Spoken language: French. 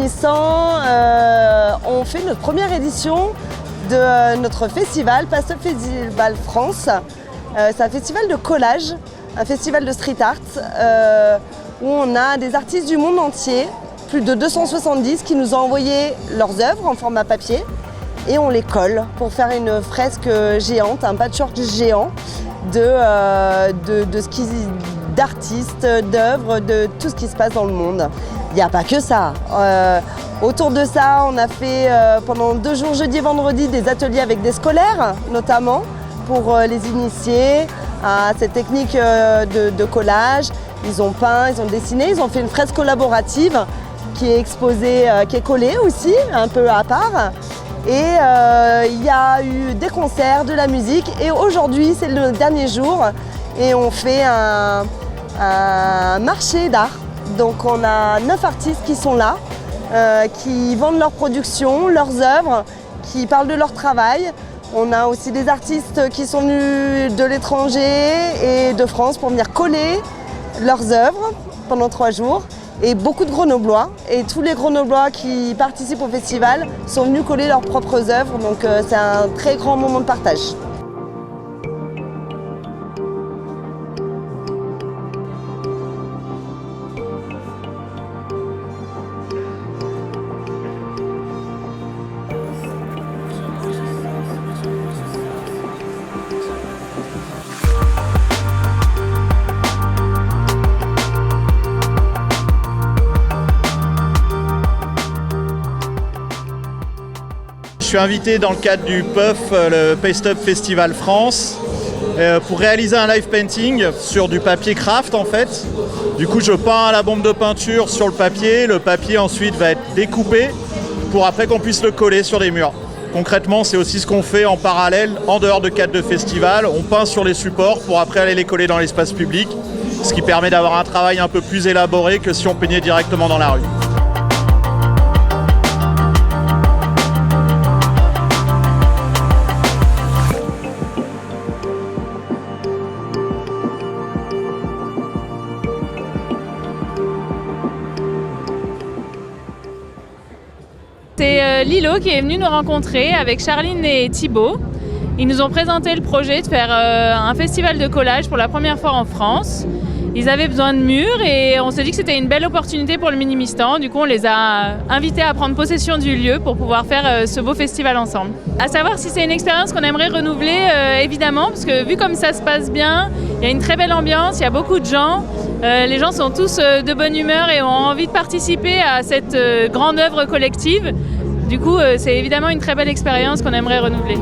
Mini-Missan, on fait notre première édition de notre festival, Pass-Up Festival France. C'est un festival de collage, un festival de street art, où on a des artistes du monde entier, plus de 270 qui nous ont envoyé leurs œuvres en format papier et on les colle pour faire une fresque géante, un patchwork géant d'artistes, d'œuvres, de tout ce qui se passe dans le monde. Il n'y a pas que ça. Autour de ça, on a fait pendant 2 jours, jeudi et vendredi, des ateliers avec des scolaires, notamment, pour les initier à cette technique de collage. Ils ont peint, ils ont dessiné, ils ont fait une fresque collaborative qui est exposée, qui est collée aussi, un peu à part. Et il y a eu des concerts, de la musique. Et aujourd'hui, c'est le dernier jour et on fait un marché d'art. Donc on a 9 artistes qui sont là, qui vendent leurs productions, leurs œuvres, qui parlent de leur travail. On a aussi des artistes qui sont venus de l'étranger et de France pour venir coller leurs œuvres pendant 3 jours. Et beaucoup de Grenoblois. Et tous les Grenoblois qui participent au festival sont venus coller leurs propres œuvres. Donc c'est un très grand moment de partage. Je suis invité dans le cadre du PUF, le Paste-Up Festival France, pour réaliser un live painting sur du papier craft en fait. Du coup je peins à la bombe de peinture sur le papier ensuite va être découpé pour après qu'on puisse le coller sur les murs. Concrètement c'est aussi ce qu'on fait en parallèle, en dehors de cadre de festival, on peint sur les supports pour après aller les coller dans l'espace public, ce qui permet d'avoir un travail un peu plus élaboré que si on peignait directement dans la rue. C'est Lilo qui est venu nous rencontrer avec Charline et Thibaut. Ils nous ont présenté le projet de faire un festival de collage pour la première fois en France. Ils avaient besoin de murs et on s'est dit que c'était une belle opportunité pour le Mini-Mistan. Du coup, on les a invités à prendre possession du lieu pour pouvoir faire ce beau festival ensemble. À savoir si c'est une expérience qu'on aimerait renouveler, évidemment, parce que vu comme ça se passe bien, il y a une très belle ambiance, il y a beaucoup de gens. Les gens sont tous de bonne humeur et ont envie de participer à cette grande œuvre collective. Du coup, c'est évidemment une très belle expérience qu'on aimerait renouveler.